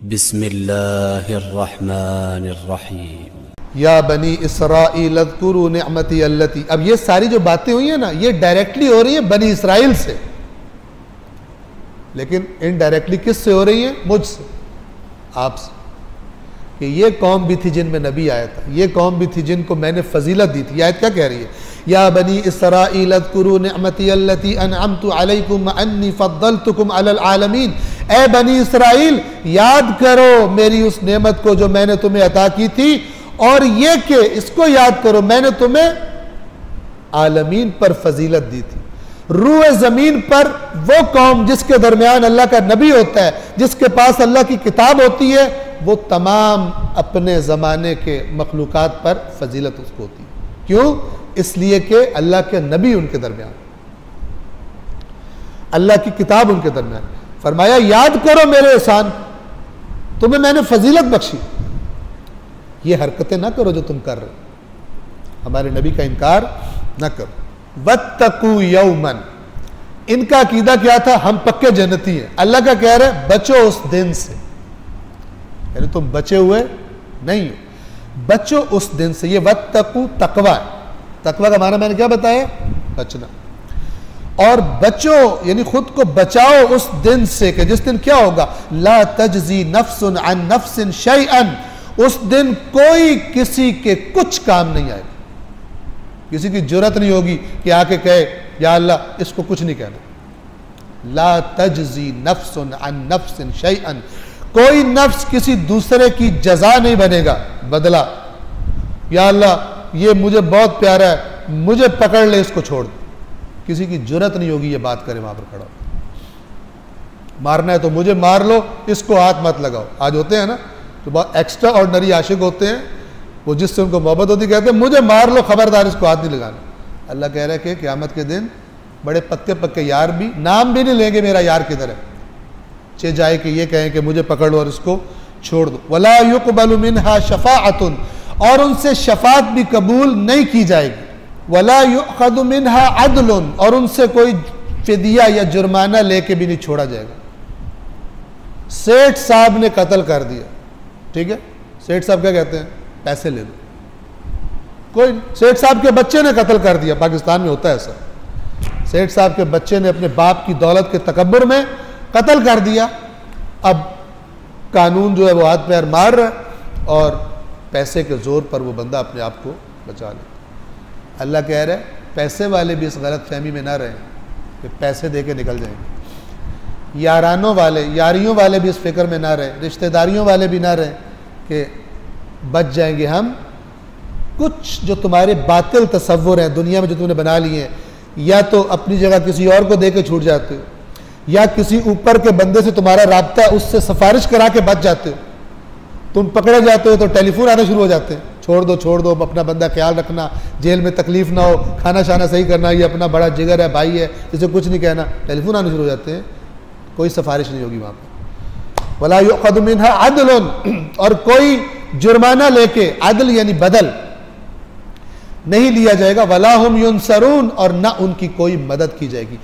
بسم اللہ الرحمن الرحیم یا بنی اسرائیل اذکروا نعمتی اللتی. اب یہ ساری جو باتیں ہوئی ہیں نا، یہ ڈائریکٹلی ہو رہی ہیں بنی اسرائیل سے، لیکن انڈائریکٹلی کس سے ہو رہی ہیں؟ مجھ سے، آپ سے. کہ یہ قوم بھی تھی جن میں نبی آیا تھا، یہ قوم بھی تھی جن کو میں نے فضیلت دی تھی. یہ آیت کیا کہہ رہی ہے؟ یا بنی اسرائیل اذکروا نعمتی اللتی انعمت علیکم انی فضلتکم علی العالمین. اے بنی اسرائیل، یاد کرو میری اس نعمت کو جو میں نے تمہیں عطا کی تھی، اور یہ کہ اس کو یاد کرو میں نے تمہیں عالمین پر فضیلت دی تھی. روح زمین پر وہ قوم جس کے درمیان اللہ کا نبی ہوتا ہے، جس کے پاس اللہ کی کتاب ہوتی ہے، وہ تمام اپنے زمانے کے مخلوقات پر فضیلت اس کو ہوتی ہے. کیوں؟ اس لیے کہ اللہ کے نبی ان کے درمیان، اللہ کی کتاب ان کے درمیان. فرمایا یاد کرو میرے احسان، تمہیں میں نے فضیلت بخشی. یہ حرکتیں نہ کرو جو تم کر رہے، ہمارے نبی کا انکار نہ کرو. وَاتَّقُوا يَوْمًا، ان کا عقیدہ کیا تھا؟ ہم پکے جنتی ہیں. اللہ کا کہہ رہے بچو اس دن سے، یعنی تم بچے ہوئے نہیں ہو، بچو اس دن سے. یہ وَاتَّقُوا تقوی ہے. تقوی کا معنی میں نے کیا بتایا؟ بچنا. اور بچو یعنی خود کو بچاؤ اس دن سے کہ جس دن کیا ہوگا؟ لا تجزی نفس عن نفس شیئا. اس دن کوئی کسی کے کچھ کام نہیں آئے گا. کسی کی جرت نہیں ہوگی کہ آ کے کہے یا اللہ اس کو کچھ نہیں کہنا. لا تجزی نفس عن نفس شیئا. کوئی نفس کسی دوسرے کی جزا نہیں بنے گا، بدلہ. یا اللہ یہ مجھے بہت پیارا ہے، مجھے پکڑ لے، اس کو چھوڑ دے. کسی کی جرت نہیں ہوگی یہ بات کرے وہاں پر کھڑا ہو. مارنا ہے تو مجھے مار لو، اس کو ہاتھ مت لگاؤ. آج ہوتے ہیں نا تو بہت ایکسٹرا آرڈنری عاشق ہوتے ہیں، وہ جس سے ان کو محبت ہوتی کہتے ہیں مجھے مار لو، خبردار اس کو ہاتھ نہیں لگانا. اللہ کہہ رہا ہے کہ قیامت کے دن بڑے پکے پکے یار بھی نام بھی نہیں لیں گے میرا یار کدھر ہے، چہ جائے کہ یہ کہیں کہ مجھے پکڑ لو اور اس کو چھوڑ دو. وَلَا يُقْبَلُ مِنْهَا شَفَاعَةٌ، اور ان سے شفاعت بھی قبول نہیں کی جائے گی. وَلَا يُؤْخَذُ مِنْهَا عَدْلٌ، اور ان سے کوئی فدیہ یا جرمانہ لے کے بھی نہیں چھوڑا جائے گا. سیٹھ صاحب نے قتل کر دیا، ٹھیک ہے، سیٹھ صاحب کیا کہتے ہیں؟ پیسے لے لو. کوئی سیٹھ صاحب کے بچے نے قتل کر دیا، پاکستان میں ہوتا ہے ایسا. سیٹھ صاحب کے بچے نے اپنے باپ کی دولت کے تکبر میں قتل کر دیا. اب قانون جو ہے وہ ہاتھ پیر مار رہا ہے اور پیسے کے زور پر وہ بندہ اپنے آپ کو بچا لے. اللہ کہہ رہا ہے پیسے والے بھی اس غلط فہمی میں نہ رہیں کہ پیسے دے کے نکل جائیں گے. یارانوں والے، یاریوں والے بھی اس فکر میں نہ رہیں، رشتہ داریوں والے بھی نہ رہیں کہ بچ جائیں گے ہم. کچھ جو تمہارے باطل تصور ہیں دنیا میں جو تم نے بنا لیے ہیں، یا تو اپنی جگہ کسی اور کو دے کے چھوٹ جاتے ہو، یا کسی اوپر کے بندے سے تمہارا رابطہ ہے، اس سے سفارش کرا کے بچ جاتے ہو. تم پکڑے جاتے ہو تو ٹیلی فون آنا شروع ہو جاتے ہیں، چھوڑ دو اپنا بندہ خیال رکھنا، جیل میں تکلیف نہ ہو، کھانا شانا صحیح کرنا، یہ اپنا بڑا جگر ہے، بھائی ہے، اسے کچھ نہیں کہنا. ٹیلی فون آنے شروع ہو جاتے ہیں، کوئی سفارش نہیں ہوگی وہاں پہ. وَلَا يُؤْخَذُ مِنْهَا عَدْلٌ، اور کوئی جرمانہ لے کے، عدل یعنی بدل، نہیں لیا جائے گا. وَلَا هُمْ يُنصَرُونَ، اور نہ ان کی کوئی مدد کی جائے گی.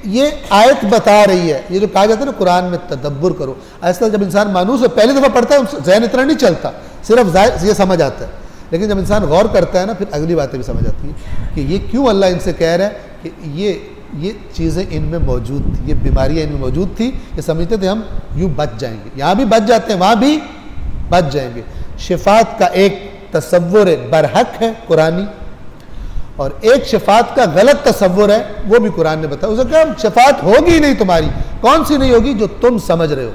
یہ آیت بتا رہی ہے، یہ جو کہا جاتا ہے نا قرآن میں تدبر کرو. ایسا جب انسان مانوس ہے پہلی دفعہ پڑھتا ہے ذہن اتنا نہیں چلتا، صرف یہ سمجھ آتا ہے. لیکن جب انسان غور کرتا ہے نا پھر اگلی باتیں بھی سمجھ آتی ہیں کہ یہ کیوں اللہ ان سے کہہ رہا ہے کہ یہ چیزیں ان میں موجود تھی، یہ بیماریاں ان میں موجود تھی. یہ سمجھتے تھے ہم یوں بچ جائیں گے، یہاں بھی بچ جاتے ہیں وہاں بھی بچ جائیں گے. شفاعت کا ایک تصور برحق ہے قرآنی، اور ایک شفاعت کا غلط تصور ہے وہ بھی قرآن نے بتایا. اسے کہا شفاعت ہوگی نہیں تمہاری. کون سی نہیں ہوگی؟ جو تم سمجھ رہے ہو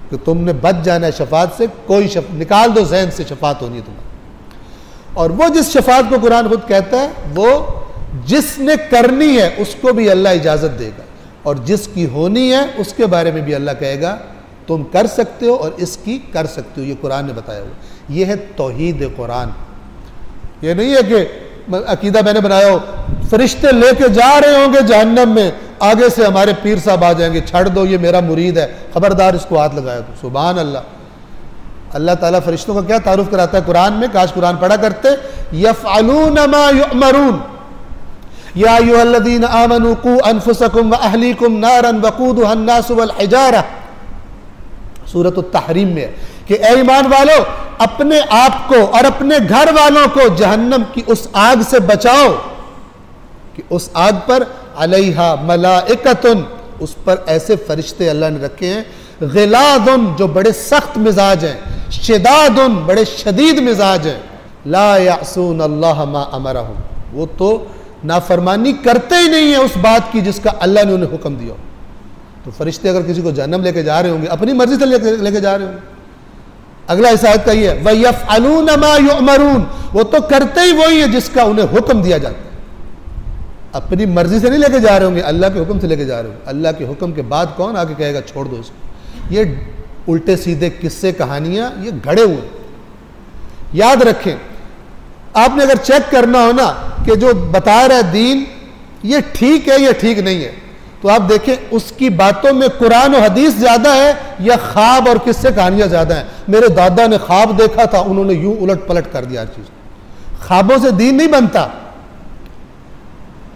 کہ تم نے بچ جانا ہے شفاعت سے. کوئی نکال دو ذہن سے، شفاعت ہونی ہے تمہاری. اور وہ جس شفاعت کو قرآن خود کہتا ہے وہ جس نے کرنی ہے اس کو بھی اللہ اجازت دے گا، اور جس کی ہونی ہے اس کے بارے میں بھی اللہ کہے گا تم کر سکتے ہو اور اس کی کر سکتے ہو. یہ قرآن نے بتایا ہوا. یہ ہے توحید قرآن. یہ نہیں ہے کہ عقیدہ میں نے بنایا ہو فرشتے لے کے جا رہے ہوں گے جہنم میں، آگے سے ہمارے پیر صاحب آ جائیں گے، چھڑ دو یہ میرا مرید ہے، خبردار اس کو ہاتھ لگایا تو. سبحان اللہ. اللہ تعالیٰ فرشتوں کا کیا تعارف کراتا ہے قرآن میں، کاش قرآن پڑھا کرتے. یفعلون ما یؤمرون یا ایھا الذین آمنوا قوا انفسکم واہلیکم نارا وقودھا الناس والحجارہ. سورۃ التحریم میں ہے کہ اے ایمان والو اپنے آپ کو اور اپنے گھر والوں کو جہنم کی اس آگ سے بچاؤ کہ اس آگ پر علیہا ملائکۃ، اس پر ایسے فرشتے اللہ نے رکھے ہیں، غلاظ جو بڑے سخت مزاج ہیں، شداد بڑے شدید مزاج ہیں، لا یعصون اللہ ما امرہم، وہ تو نافرمانی کرتے ہی نہیں ہیں اس بات کی جس کا اللہ نے انہیں حکم دیا. تو فرشتے اگر کسی کو جہنم لے کے جا رہے ہوں گے اپنی مرضی سے لے کے جا رہے ہوں گے. اگلا اس آیت کا یہ ہے وَيَفْعَلُونَ مَا يُؤْمَرُونَ، وہ تو کرتے ہی وہی ہے جس کا انہیں حکم دیا جاتا ہے. اپنی مرضی سے نہیں لے کے جا رہے ہوں گے، اللہ کے حکم سے لے کے جا رہے ہوں گے. اللہ کے حکم کے بعد کون آ کے کہے گا چھوڑ دو اس کو؟ یہ الٹے سیدھے قصے کہانیاں یہ گھڑے ہوئے. یاد رکھیں آپ نے اگر چیک کرنا ہو نا کہ جو بتا رہا ہے دین یہ ٹھیک ہے یا ٹھیک نہیں ہے، تو آپ دیکھیں اس کی باتوں میں قرآن و حدیث زیادہ ہے یا خواب اور قصے کہانیاں زیادہ ہیں. میرے دادا نے خواب دیکھا تھا، انہوں نے یوں الٹ پلٹ کر دیا ہر چیز. خوابوں سے دین نہیں بنتا.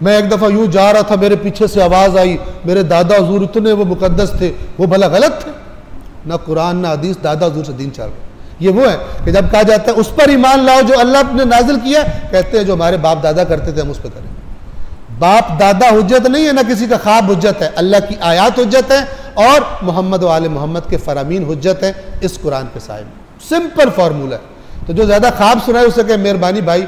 میں ایک دفعہ یوں جا رہا تھا، میرے پیچھے سے آواز آئی، میرے دادا حضور اتنے وہ مقدس تھے، وہ بھلا غلط تھے؟ نہ قرآن نہ حدیث، دادا حضور سے دین چل رہا. یہ وہ ہے کہ جب کہا جاتا ہے اس پر ایمان لاؤ جو اللہ نے نازل کیا، کہتے ہیں جو ہمارے باپ دادا کرتے تھے ہم اس پہ کریں. باپ دادا حجت نہیں ہے، نہ کسی کا خواب حجت ہے، اللہ کی آیات حجت ہے اور محمد و آل محمد کے فرامین حجت ہے اس قرآن کے سائے میں. سمپل فارمولہ ہے. تو جو زیادہ خواب سنائے اسے کہ مہربانی بھائی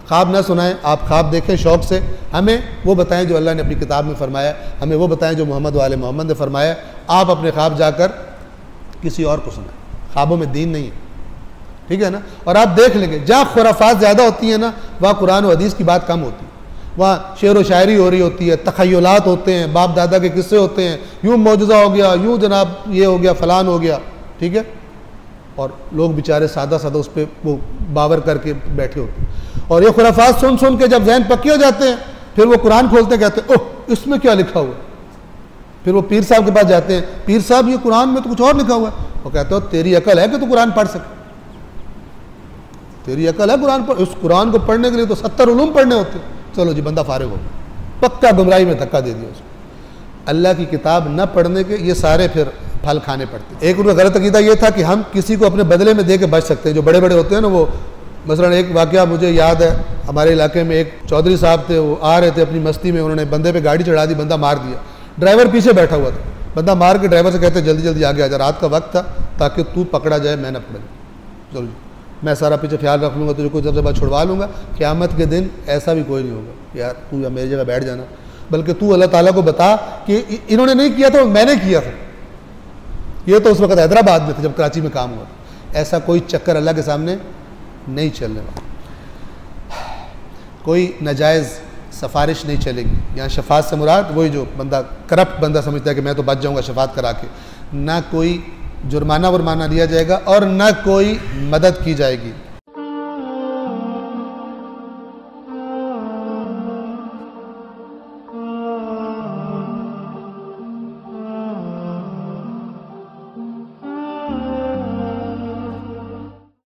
خواب نہ سنائیں، آپ خواب دیکھیں شوق سے، ہمیں وہ بتائیں جو اللہ نے اپنی کتاب میں فرمایا، ہمیں وہ بتائیں جو محمد و آل محمد نے فرمایا. آپ اپنے خواب جا کر کسی اور کو سنائیں. خوابوں میں دین نہیں ہے، ٹھیک ہے نا. اور آپ دیکھ لیں گے جہاں خرافات زیادہ ہوتی ہیں نا وہاں قرآن و حدیث کی بات کم ہوتی ہے. وہاں شعر و شاعری ہو رہی ہوتی ہے، تخیلات ہوتے ہیں، باپ دادا کے قصے ہوتے ہیں، یوں معجزہ ہو گیا، یوں جناب یہ ہو گیا، فلان ہو گیا، ٹھیک ہے. اور لوگ بیچارے سادہ سادہ اس پہ وہ باور کر کے بیٹھے ہوتے ہیں. اور یہ خرافات سن سن کے جب ذہن پکے ہو جاتے ہیں پھر وہ قرآن کھولتے ہیں، کہتے ہیں اوہ اس میں کیا لکھا ہوا ہے. پھر وہ پیر صاحب کے پاس جاتے ہیں، پیر صاحب یہ قرآن میں تو کچھ اور لکھا ہوا ہے. وہ کہتے ہو تیری عقل ہے کہ تو قرآن پڑھ سکے؟ تیری عقل ہے قرآن پڑھ؟ اس قرآن کو پڑھنے کے لیے تو 70 علوم پڑھنے ہوتے. چلو جی بندہ فارغ ہو گیا، پکا گمراہی میں دھکا دے دیا اس کو. اللہ کی کتاب نہ پڑھنے کے یہ سارے پھر پھل کھانے پڑتے. ایک ان کا غلط عقیدہ یہ تھا کہ ہم کسی کو اپنے بدلے میں دے کے بچ سکتے ہیں. جو بڑے بڑے ہوتے ہیں نا وہ مثلا ایک واقعہ مجھے یاد ہے، ہمارے علاقے میں ایک چودھری صاحب تھے، وہ آ رہے تھے اپنی مستی میں، انہوں نے بندے پہ گاڑی چڑھا دی، بندہ مار دیا. ڈرائیور پیچھے بیٹھا ہوا تھا، بندہ مار کے ڈرائیور سے کہتے جلدی جلدی آگے آ جا، رات کا وقت تھا تاکہ تو پکڑا جائے میں نہ پکڑا جائے. چلو جی میں سارا پیچھے خیال رکھ لوں گا، تجھے کوئی جب سے بعد چھڑوا لوں گا. قیامت کے دن ایسا بھی کوئی نہیں ہوگا کہ یار تو یا میری جگہ بیٹھ جانا، بلکہ تو اللہ تعالیٰ کو بتا کہ انہوں نے نہیں کیا تھا میں نے کیا تھا. یہ تو اس وقت حیدرآباد میں تھے جب کراچی میں کام ہوا. ایسا کوئی چکر اللہ کے سامنے نہیں چلنے والا. کوئی ناجائز سفارش نہیں چلے گی. یہاں شفاعت سے مراد وہی جو بندہ کرپٹ بندہ سمجھتا ہے کہ میں تو بچ جاؤں گا شفاعت کرا کے. نہ کوئی جرمانہ ورمانہ لیا جائے گا اور نہ کوئی مدد کی جائے گی.